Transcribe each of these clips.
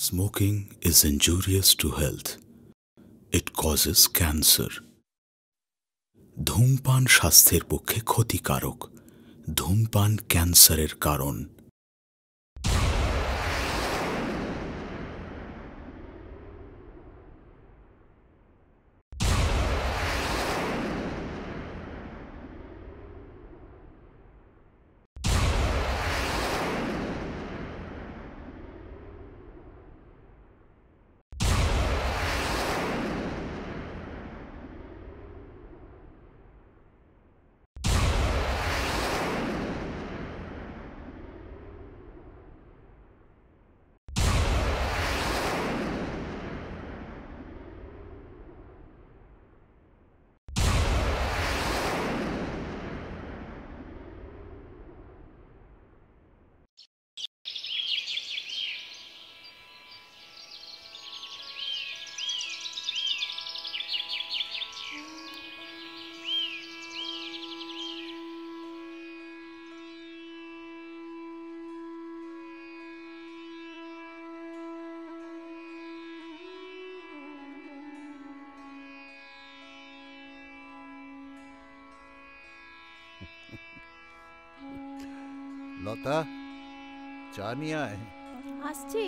Smoking is injurious to health. It causes cancer. ধূমপান স্বাস্থ্যের পক্ষে ক্ষতিকারক। ধূমপান ক্যান্সারের কারণ। লতা, চা নিয়ে আয়। আসছি।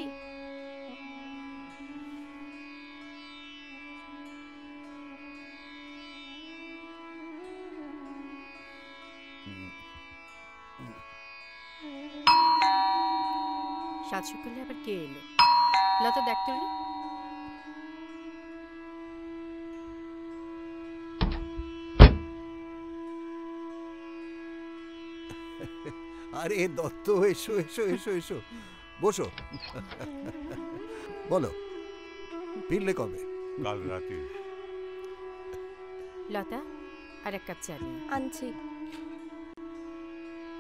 সাত সকালে আবার কে এলো? লতা দেখ তো রে। আরে দত্ত, এসো এসো এসো এসো, বসো। বলো, ফিরলে কবে? কাল রাতে। লতা, আর এক কাপ চা নিয়ে আনছি।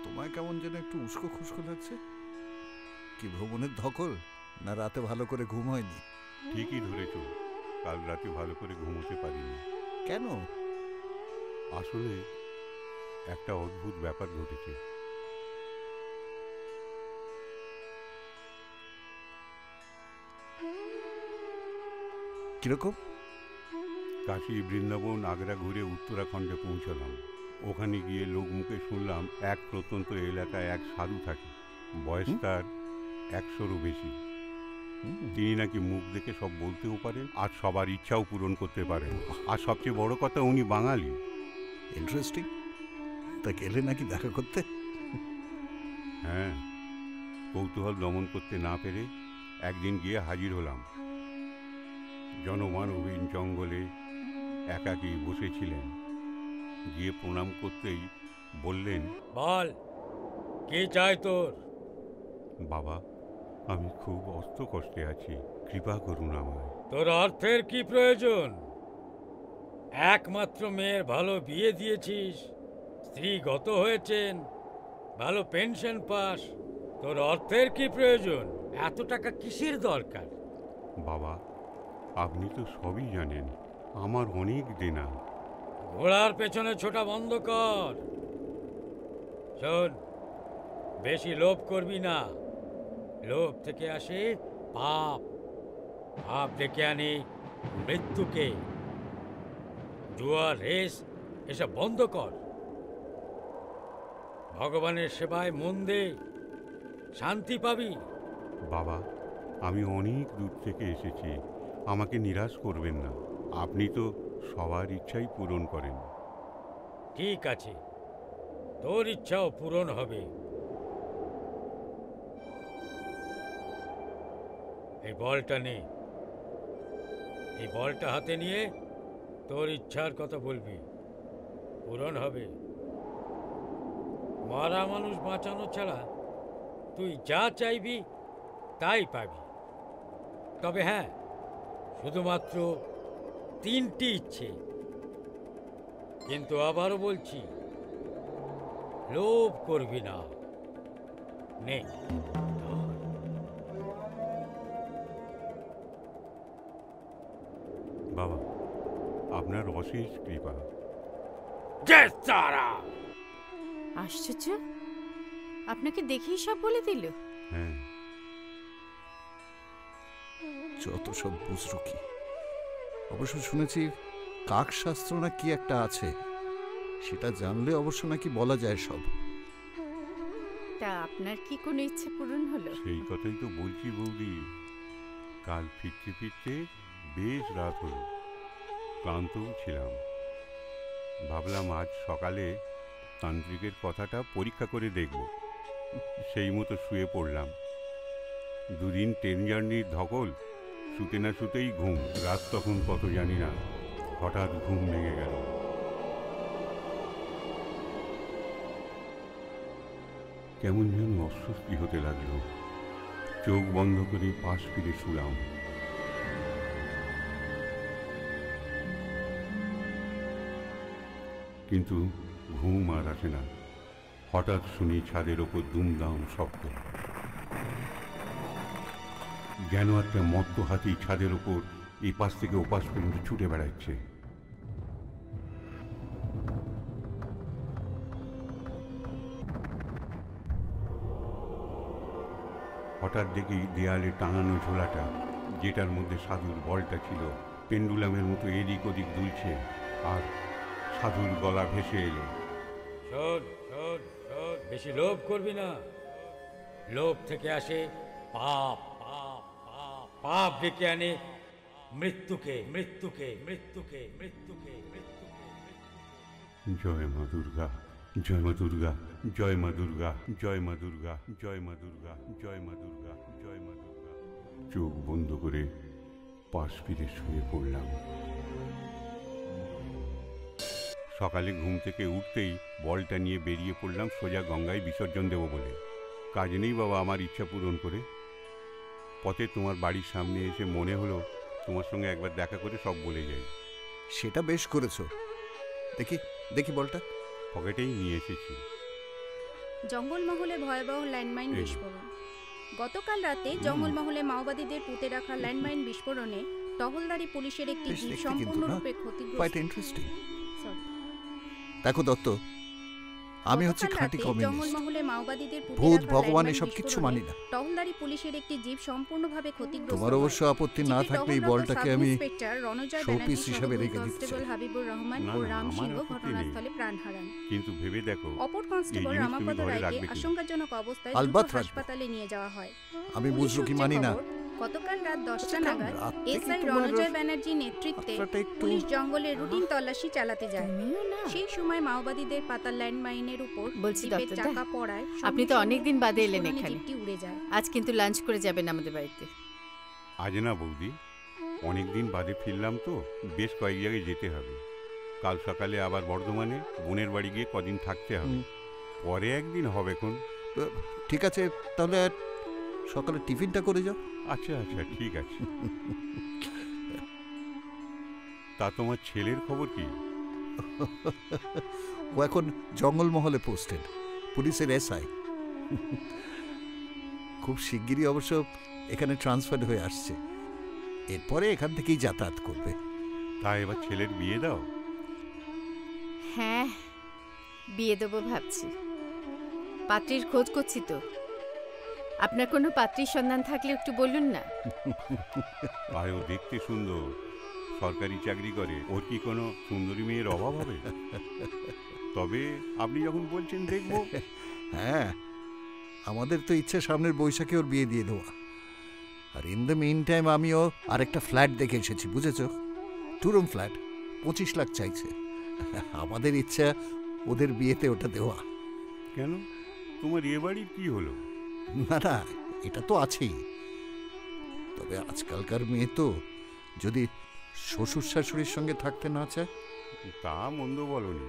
তোমায় কেমন যেন একটু উস্কো খুস্কো লাগছে। কি ভ্রমণের ধকল, না রাতে ভালো করে ঘুম হয়নি? ঠিকই ধরেছ, কাল রাতে ভালো করে ঘুমোতে পারিনি। কেন? আসলে একটা অদ্ভুত ব্যাপার ঘটেছে। কিরকম? কাশী, বৃন্দাবন, আগ্রা ঘুরে উত্তরাখণ্ডে পৌঁছলাম। ওখানে গিয়ে লোক মুখে শুনলাম এক প্রত্যন্ত এলাকায় এক সাধু থাকে। বয়স তার 100-রও বেশি। তিনি নাকি মুখ দেখে সব বলতেও পারেন, আর সবার ইচ্ছাও পূরণ করতে পারেন। আর সবচেয়ে বড় কথা, উনি বাঙালি। ইন্টারেস্টিং। তা গেলে নাকি দেখা করতে? হ্যাঁ, কৌতূহল দমন করতে না পেরে একদিন গিয়ে হাজির হলাম। জনমানবহীন জঙ্গলে একাকী বসেছিলেন। গিয়ে প্রণাম করতেই বললেন, বল, কি চাই তোর? বাবা, আমি খুব কষ্টে আছি, কৃপা করুন আমায়। তোর অর্থের কি প্রয়োজন? একমাত্র মেয়ের ভালো বিয়ে দিয়েছিস, স্ত্রী গত হয়েছেন, ভালো পেনশন পাস, তোর অর্থের কি প্রয়োজন? এত টাকা কিসের দরকার? বাবা, আপনি তো সবই জানেন, আমার অনেক দেনা। ঘোড়ার পেছনে ছোটা বন্ধ কর। শোন, বেশি লোভ করবি না। লোভ থেকে আসে পাপ, পাপ ডেকে আনে মৃত্যুকে। জুয়া, রেস এসব বন্ধ কর। ভগবানের সেবায় মন দে, শান্তি পাবি। বাবা, আমি অনেক দূর থেকে এসেছি, আমাকে নিরাশ করবেন না। আপনি তো সবার ইচ্ছাই পূরণ করেন। ঠিক আছে, তোর ইচ্ছাও পূরণ হবে। এই বলটা নে। এই বলটা হাতে নিয়ে তোর ইচ্ছার কথা বলবি, পূরণ হবে। মারা মানুষ বাঁচানো ছাড়া তুই যা চাইবি তাই পাবি। তবে হ্যাঁ, শুধুমাত্র 3টি ইচ্ছে। কিন্তু আবারও বলছি, লোভ করবি না। নে। বাবা, আপনার অশেষ কৃপা। আশ্চর্য, আপনাকে দেখেই সব বলে দিল। হ্যাঁ, যত সব বুজরুকি। অবশ্য শুনেছি কাকশাস্ত্র না কি একটা আছে, সেটা জানলে অবশ্য নাকি বলা যায় সব। তা আপনার কি কোনো ইচ্ছে পূরণ হলো? সেই কথাই তো বলছি বৌদি। কাল ফিরতে ফিরতে বেশ রাত হলো, ক্লান্তও ছিলাম। ভাবলাম আজ সকালে তান্ত্রিকের কথাটা পরীক্ষা করে দেখব। সেই মতো শুয়ে পড়লাম। দুদিন ট্রেন জার্নির ধকল, শুতে না শুতেই ঘুম। রাত তখন কত জানি না, হঠাৎ ঘুম ভেঙে গেল। কেমন যেন অস্বস্তি হতে লাগলো। চোখ বন্ধ করে পাশ ফিরে শুলাম। কিন্তু ঘুম আর আসে না। হঠাৎ শুনি ছাদের ওপর দুমদাম শব্দ, যেন একটা মত্ত হাতি ছাদের ওপর এপাশ থেকে ওপাশ পর্যন্ত ছুটে বেড়াচ্ছে। হঠাৎ দেখি দেয়ালে টাঙানো ঝোলাটা, যেটার মধ্যে সাধুর বলটা ছিল, পেন্ডুলামের মতো এদিক ওদিক দুলছে, আর সাধুর গলা ভেসে এলো। শোন শোন শোন, বেশি লোভ করবি না। লোভ থেকে আসে পাপ, পাপ পাপ পাপ ডেকে আনে মৃত্যুকে, মৃত্যুকে মৃত্যুকে মৃত্যুকে মৃত্যুকে। জয় মা দুর্গা, জয় মা দুর্গা, জয় মা দুর্গা, জয় মা দুর্গা, জয় মা দুর্গা, জয় মা দুর্গা, জয় মা দুর্গা। চোখ বন্ধ করে পাশ ফিরে শুয়ে পড়লাম। সকালে ঘুম থেকে উঠতেই বলটা নিয়ে বেরিয়ে পড়লাম সোজা গঙ্গায় বিসর্জন দেব বলে। কাজ নেই বাবা আমার ইচ্ছা পূরণ করে। পথে তোমার বাড়ির সামনে এসে মনে হলো তোমার সঙ্গে একবার দেখা করে সব বলে যাই। সেটা বেশ করেছো। দেখি দেখি বলটা। পকেটেই নিয়ে এসেছি। জঙ্গলমহলে ভয়াবহ ল্যান্ডমাইন বিস্ফোরণ। গতকাল রাতে জঙ্গলমহলে মাওবাদীদের পুঁতে রাখা ল্যান্ডমাইন বিস্ফোরণে টহলদারি পুলিশের একটি বেশ জিপ দেখতে কিন্তু সম্পূর্ণরূপে কোয়াইট ক্ষতিগ্রস্ত। ইন্টারেস্টিং। Sorry। দেখো দত্ত, আমি হচ্ছে গতকাল খাঁটি রাতে কমিউনিস্ট। জঙ্গলমহলে মাওবাদীদের পুঁতে ভূত রাখা ভগবান ল্যান্ডমাইন এসব কিচ্ছু বিস্ফোরণে মানি না। টহলদারি পুলিশের একটি জিপ সম্পূর্ণভাবে ক্ষতিগ্রস্ত। তোমার অবশ্য হয়। আপত্তি না জিপে থাকলে এই টহলরত বলটাকে সাব আমি ইন্সপেক্টর রণজয় শোপিস ব্যানার্জি সহ হিসেবে দুই রেখে দিতে কনস্টেবল চাই। হাবিবুর রহমান না, ও না, রাম আমার সিংহ আপত্তি নেই। ঘটনাস্থলে প্রাণ হারান। কিন্তু ভেবে দেখো, অপর কনস্টেবল এই জিনিস রামাপদ তুমি ঘরে রায়কে রাখবে কিনা? আশঙ্কাজনক অবস্থায় আলবাত দ্রুত রাখবো। হাসপাতালে নিয়ে যাওয়া হয়। আমি পুলিশ বুজরুকি সূত্রে মানি না। খবর, গতকাল রাত 10টা কাল নাগাদ রাত থেকে এসআই তোমার রণজয় ব্যানার্জির নেতৃত্বে মাত্রাটা একটু- পুলিশ জঙ্গলে রুটিন তল্লাশি চালাতে যায়। তুমিও না? সেই সময় মাওবাদীদের পাতা ল্যান্ডমাইনের উপর বলছি জিপের দত্তদা, চাকা পড়ায় আপনি তো অনেকদিন বাদে এলেন বিস্ফোরণে এখানে। জিপটি উড়ে যায়। আজ কিন্তু লাঞ্চ করে যাবেন আমাদের বাড়িতে। আজ না বৌদি, অনেকদিন বাদে ফিরলাম তো, বেশ কয়েক জায়গায় যেতে হবে। কাল সকালে আবার বর্ধমানে বোনের বাড়ি গিয়ে কদিন থাকতে হবে। পরে একদিন হবে এখন। ঠিক আছে, তাহলে সকালে টিফিনটা করে যাও। আচ্ছা আচ্ছা, ঠিক আছে। তা তোমার ছেলের খবর কি? ও এখন জঙ্গলমহলে পোস্টেড, পুলিশের এসআই। খুব শিগগিরই অবশ্য এখানে ট্রান্সফার হয়ে আসছে। এরপরে এখান থেকেই যাতায়াত করবে। তা এবার ছেলের বিয়ে দাও। হ্যাঁ, বিয়ে দেবো ভাবছি। পাত্রীর খোঁজ করছি তো। আপনার কোনো পাত্রীর সন্ধান থাকলে একটু বলুন না। আর ও দেখতে সুন্দর, সরকারি চাকরি করে, ওর কি কোনো সুন্দরী মেয়ের অভাব হবে? তবে আপনি যখন বলছেন দেখবো। হ্যাঁ, আমাদের তো ইচ্ছে সামনের বৈশাখে ওর বিয়ে দিয়ে দেওয়া। আর ইন দ্য মিন টাইম আমিও আরেকটা ফ্ল্যাট দেখে এসেছি, বুঝেছ? 2 রুম ফ্ল্যাট, 25 লাখ চাইছে। আমাদের ইচ্ছা ওদের বিয়েতে ওটা দেওয়া। কেন, তোমার এ বাড়ির কি হলো? না না, এটা তো আছেই। তবে আজকালকার মেয়ে তো যদি শ্বশুর শাশুড়ির সঙ্গে থাকতে না চায়। তা মন্দ বলনি।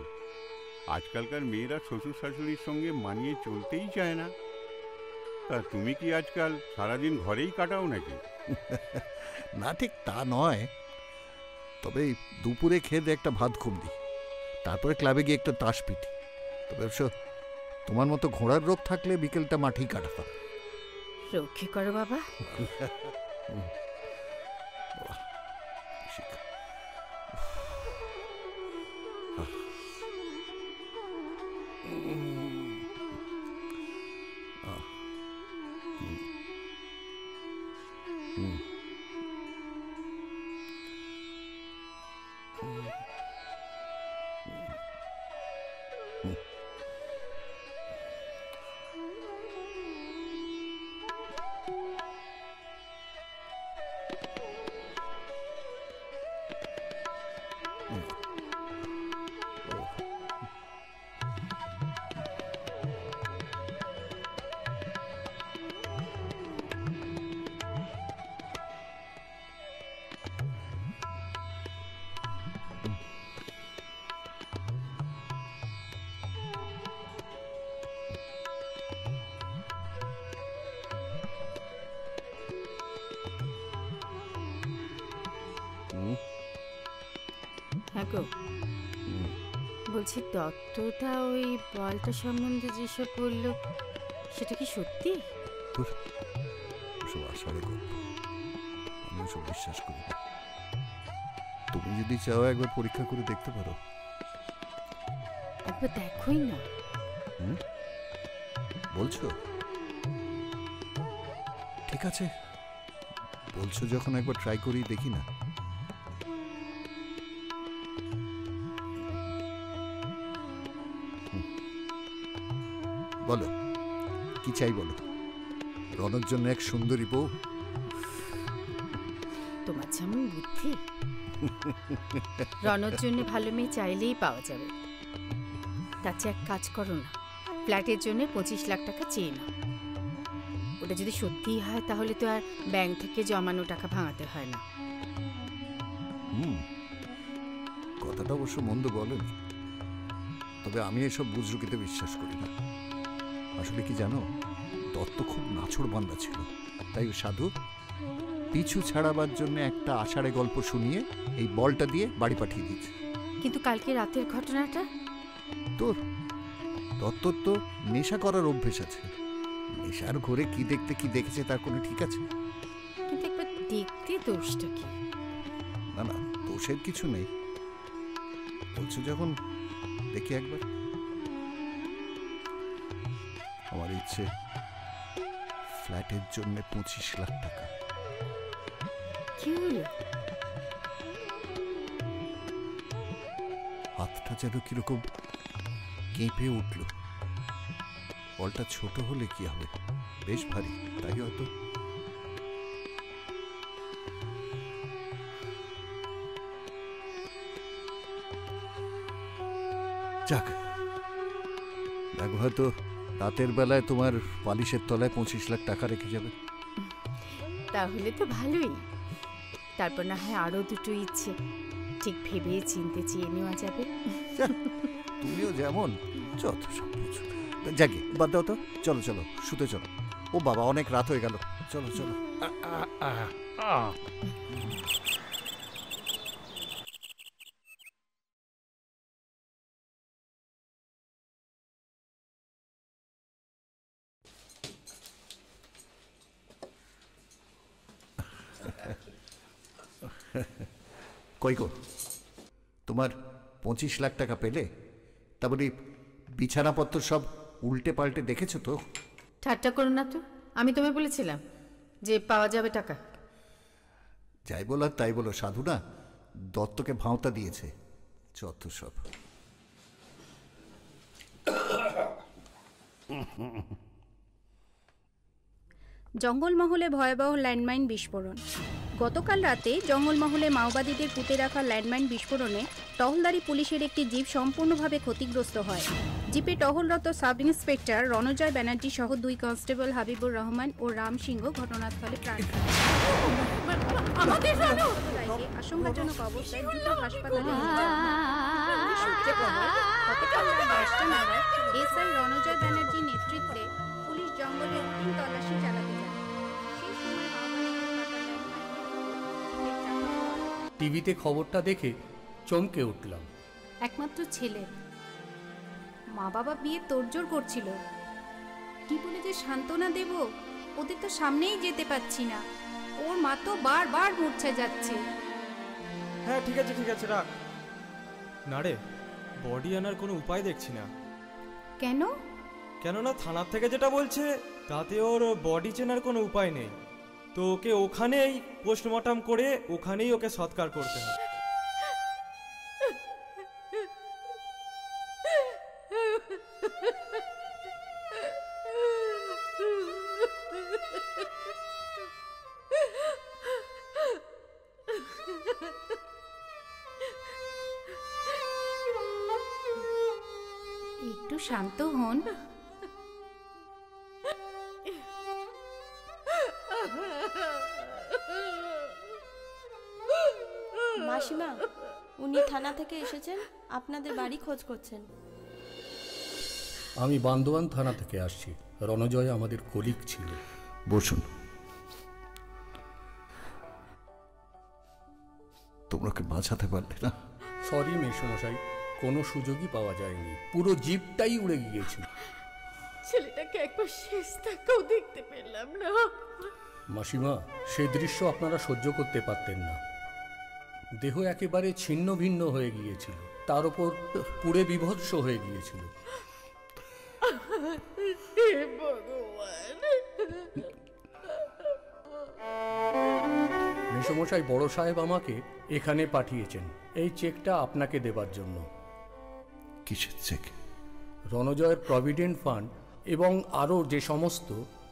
আজকালকার মেয়েরা শ্বশুর শাশুড়ির সঙ্গে মানিয়ে চলতেই চায় না। তা তুমি কি আজকাল সারাদিন ঘরেই কাটাও নাকি? না, ঠিক তা নয়। তবে এই দুপুরে খেয়ে একটা ভাত খুব দিই, তারপরে ক্লাবে গিয়ে একটা তাস পিটি। তবে অবশ্য তোমার মতো ঘোড়ার রোগ থাকলে বিকেলটা মাঠেই কাটাতাম। রক্ষে করো বাবা। হ্যাঁ গো, বলছি দত্তদা ওই বলটা সম্বন্ধে যেসব বললো সেটা কি সত্যি? তোর ওসব আষাঢ়ে গল্প, আমি ওসব বিশ্বাস করি না। তুমি যদি চাও একবার পরীক্ষা করে দেখতে পারো। একবার দেখোই না। বলছো? ঠিক আছে, বলছো যখন একবার ট্রাই করি, দেখি না। বলো কি চাই বলো। রণর জন্য এক সুন্দরী বউ? তোমার যেমন বুদ্ধি, রণর জন্য ভালো মেয়ে চাইলেই পাওয়া যাবে। তার চেয়ে এক কাজ করো না, ফ্ল্যাটের জন্য 25 লাখ টাকা চেয়ে নাও। ওটা যদি সত্যিই হয় তাহলে তো আর ব্যাংক থেকে জমানো টাকা ভাঙাতে হয় না। কথাটা অবশ্য মন্দ বলেনি, তবে আমি এসব বুজরুকিতে বিশ্বাস করি না। আসলে কি জানো, দত্ত খুব নাছোড় বান্দা ছিল, তাই সাধু পিছু ছাড়াবার জন্য একটা আষাঢ়ে গল্প শুনিয়ে এই বলটা দিয়ে বাড়ি পাঠিয়ে দিয়েছে। কিন্তু কালকে রাতের ঘটনাটা? তোর দত্তর তো নেশা করার অভ্যেস আছে। নেশার ঘরে কি দেখতে কি দেখেছে তার কোনো ঠিক আছে? কিন্তু একবার দেখতে দোষটা কি? না না, দোষের কিছু নেই। বলছো যখন, দেখি একবার। আমার ইচ্ছে ফ্ল্যাটের জন্য 25 লাখ টাকা। কি হলো? হাতটা যেন কিরকম কেঁপে উঠল। বলটা ছোট হলে কি হবে, বেশ ভারী, তাই হয়তো। যাক, দেখো হয়তো রাতের বেলায় তোমার পালিশের তলায় 25 লাখ টাকা রেখে যাবে। তাহলে তো ভালোই। তারপর না হয় আরো দুটো ইচ্ছে ঠিক ভেবে চিনতে চেয়ে নেওয়া যাবে। তুমিও যেমন যত সব বুঝো। যাকে বাদ দাও তো, চলো চলো শুতে চলো। ও বাবা, অনেক রাত হয়ে গেল, চলো চলো। কই গো, তোমার 25 লাখ টাকা পেলে? তা বলি বিছানাপত্র সব উল্টে পাল্টে দেখেছো তো? ঠাট্টা করো না তো, আমি তোমায় বলেছিলাম যে পাওয়া যাবে টাকা। যাই বলার তাই বলো, সাধু না দত্তকে ভাঁওতা দিয়েছে, যত সব। জঙ্গলমহলে ভয়াবহ ল্যান্ডমাইন বিস্ফোরণ। গতকাল রাতে জঙ্গলমহলে মাওবাদীদের পুঁতে রাখা ল্যান্ডমাইন বিস্ফোরণে টহলদারি পুলিশের একটি জিপ সম্পূর্ণভাবে ক্ষতিগ্রস্ত হয়। জিপে টহলরত সাব ইন্সপেক্টর রণজয় ব্যানার্জি সহ 2 কনস্টেবল হাবিবুর রহমান ও রাম সিংহ ঘটনাস্থলে প্রাণ হারান। আশঙ্কাজনক অবস্থায় দ্রুত হাসপাতালে নিয়ে যাওয়া হয়। পুলিশ সূত্রে খবর, গতকাল রাত 10টা নাগাদ এসআই রণজয় ব্যানার্জির নেতৃত্বে পুলিশ জঙ্গলে রুটিন তল্লাশি চালাতে যায়। সেই সময় টিভিতে খবরটা দেখে চমকে উঠলাম। একমাত্র ছেলে, মা বাবা বিয়ে তোড়জোড় করছিল। কি বলে যে সান্ত্বনা দেব, ওদের তো সামনেই যেতে পাচ্ছি না। ওর মা তো বারবার মূর্ছা যাচ্ছে। হ্যাঁ ঠিক আছে রাখ। না রে, বডি আনার কোনো উপায় দেখছি না। কেন? কেননা থানার থেকে যেটা বলছে তাতে ওর বডি চেনার কোনো উপায় নেই। তো ওকে ওখানেই পোস্টমর্টম করে ওখানেই ওকে সৎকার করতে হবে। একটু শান্ত হন। মাসিমা, উনি থানা থেকে এসেছেন, আপনাদের বাড়ি খোঁজ করছেন। আমি বান্দোয়ান থানা থেকে আসছি। রণজয় আমাদের কলিগ ছিল। বসুন। তোমরা কি বাঁচাতে পারলে না? সরি মেসমশাই, কোনো সুযোগই পাওয়া যায়নি, পুরো জিপটাই উড়ে গিয়েছিল। ছেলেটাকে একবার শেষ দেখাও দেখতে পেলাম না। মাসিমা, সে দৃশ্য আপনারা সহ্য করতে পারতেন না। দেহ একেবারে ছিন্ন ভিন্ন হয়ে গিয়েছিল, তার উপর পুড়ে বিভৎস হয়ে গিয়েছিল। মেসমশাই, বড় সাহেব আমাকে এখানে পাঠিয়েছেন এই চেকটা আপনাকে দেবার জন্য। কিসের চেক? রণজয়ের প্রভিডেন্ট ফান্ড এবং আরও যে সমস্ত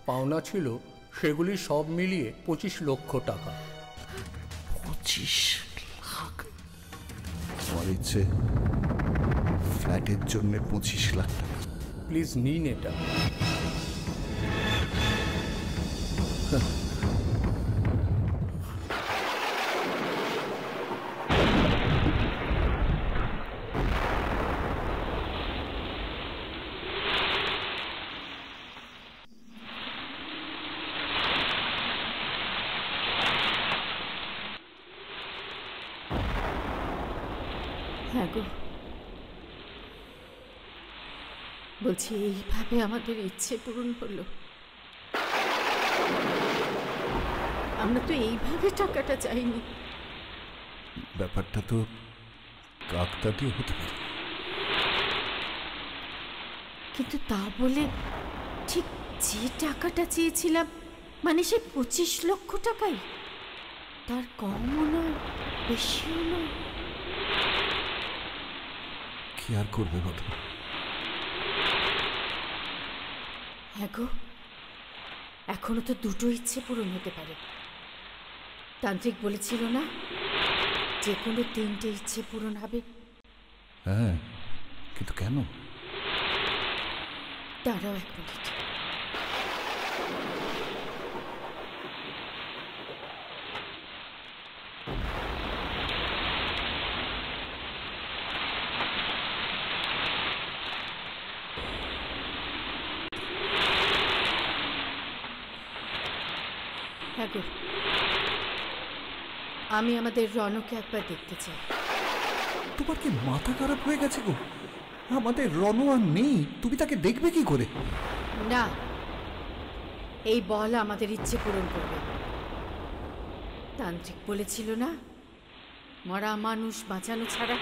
পাওনা ছিল সেগুলি সব মিলিয়ে 25 লক্ষ টাকা। 25 লাখ? আমার ইচ্ছে ফ্ল্যাটের জন্য 25 লাখ টাকা। প্লিজ নিন এটা। হ্যাঁ গো, বলছি এইভাবে আমাদের ইচ্ছে পূরণ হলো। আমরা তো এইভাবে টাকাটা চাইনি। ব্যাপারটা তো কাকতালীয় হতে পারে, কিন্তু তা বলে ঠিক যে টাকাটা চেয়েছিলাম, মানে সে 25 লক্ষ টাকাই, তার কমও নয় বেশিও নয়। কি আর করবে বলো? হ্যাঁ গো, এখনো তো দুটো ইচ্ছে পূরণ হতে পারে। তান্ত্রিক বলেছিল না যে কোনো 3টে ইচ্ছে পূরণ হবে। হ্যাঁ, কিন্তু কেন? দাঁড়াও 1 মিনিট। হ্যাঁ গো, আমি আমাদের রণকে একবার দেখতে চাই। তোমার কি মাথা খারাপ হয়ে গেছে গো? আমাদের রণ আর নেই, তুমি তাকে দেখবে কি করে? না, এই বল আমাদের ইচ্ছে পূরণ করবে। তান্ত্রিক বলেছিল না, মরা মানুষ বাঁচানো ছাড়া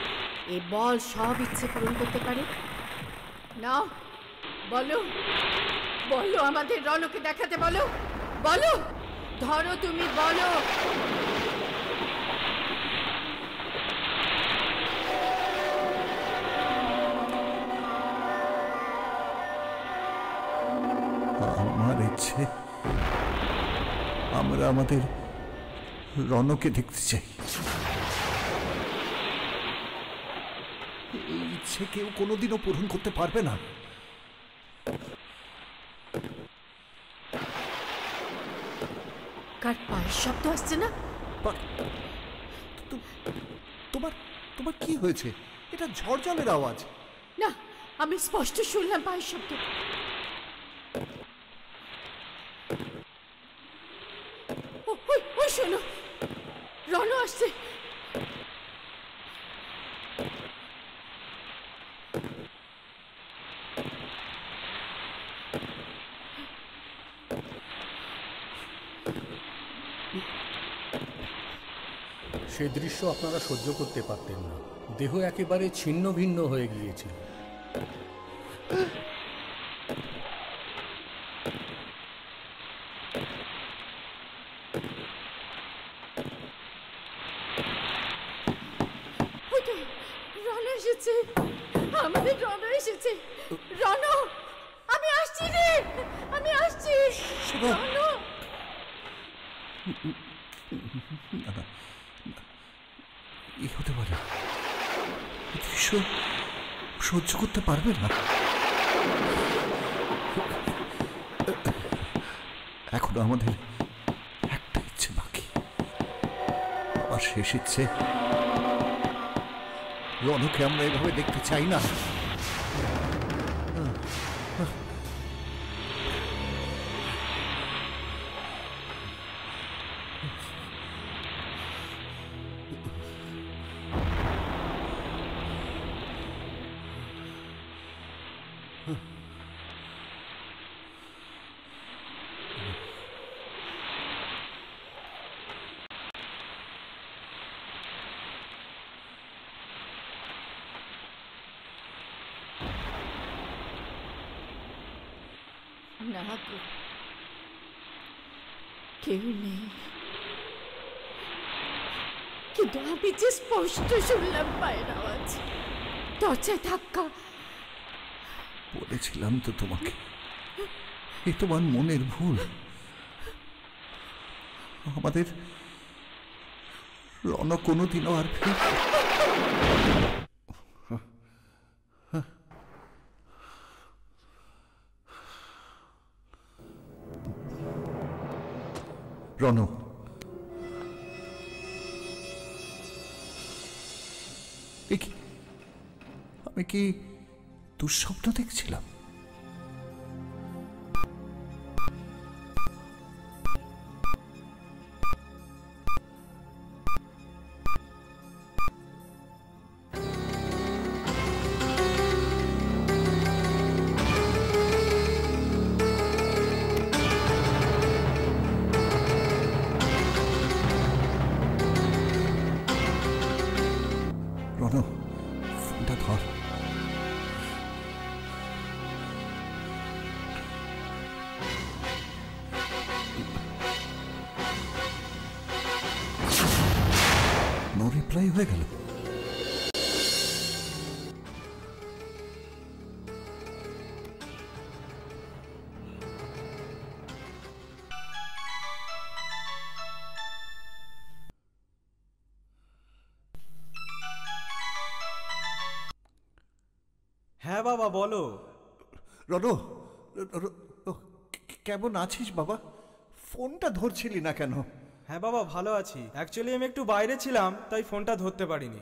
এই বল সব ইচ্ছে পূরণ করতে পারে। নাও বলো, বলো আমাদের রণকে দেখাতে, বলো বলো, ধরো তুমি, বলো। আমার ইচ্ছে আমরা আমাদের রণকে দেখতে চাই। এই ইচ্ছে কেউ কোনোদিনও পূরণ করতে পারবে না। কার পায়ের শব্দ আসছে না? তোমার তোমার কি হয়েছে? এটা ঝড়জলের আওয়াজ না, আমি স্পষ্ট শুনলাম পায়ের শব্দ। ওই শোনো, রণ আসছে। সে দৃশ্য আপনারা সহ্য করতে পারতেন না, দেহ একেবারে ছিন্ন ভিন্ন হয়ে গিয়েছিল। রণ এসেছে, আমাদের রণ এসেছে। রণ, আমি আসছি রে, আমি আসছি। রণ, কি হতে পারে? দৃশ্য সহ্য করতে পারবে না। এখনো আমাদের একটা ইচ্ছে বাকি, আর শেষ ইচ্ছে রণকে আমরা এভাবে দেখতে চাই না। না গো, কেউ নেই, কিন্তু আমি যে স্পষ্ট শুনলাম পায়ের আওয়াজ, দরজায় ধাক্কা। বলেছিলাম তো তোমাকে, এ তোমার মনের ভুল। আমাদের রণ কোনোদিনও আর রণ, আমি কি দুঃস্বপ্ন দেখছিলাম? রণ, ফোনটা ধর। নো রিপ্লাই হয়ে গেল। হ্যাঁ বাবা বলো। রণ, কেমন আছিস বাবা? ফোনটা ধরছিলি না কেন? হ্যাঁ বাবা ভালো আছি, অ্যাকচুয়ালি আমি একটু বাইরে ছিলাম তাই ফোনটা ধরতে পারিনি।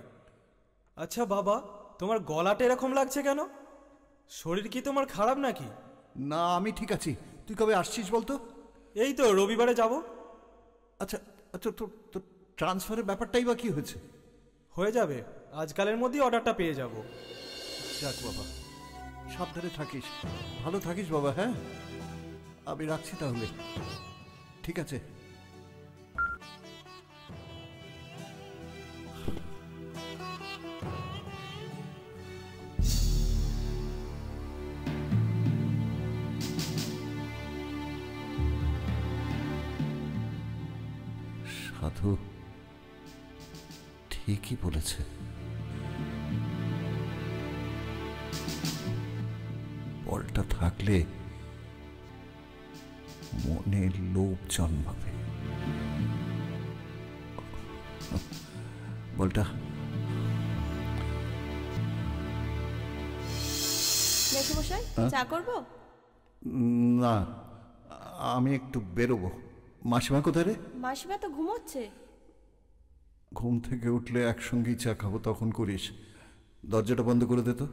আচ্ছা বাবা, তোমার গলাটা এরকম লাগছে কেন? শরীর কি তোমার খারাপ নাকি? না, আমি ঠিক আছি। তুই কবে আসছিস বলতো? এই তো রবিবারে যাব। আচ্ছা আচ্ছা, তোর ট্রান্সফারের ব্যাপারটাই বা কি হয়েছে? হয়ে যাবে, আজকালের মধ্যেই অর্ডারটা পেয়ে যাব। যাক বাবা, সাবধানে থাকিস, ভালো থাকিস বাবা। হ্যাঁ, আমি রাখছি তাহলে। ঠিক আছে। সাধু ঠিকই বলেছে, বলটা থাকলে মনে লোভ জন্মাবে। বলটা মেশমশাই, চা করবো? না, আমি একটু বেরোবো। মাসিমা কোথায় রে? মাসিমা তো ঘুমোচ্ছে। ঘুম থেকে উঠলে একসঙ্গেই চা খাবো, তখন করিস। দরজাটা বন্ধ করে দে তো।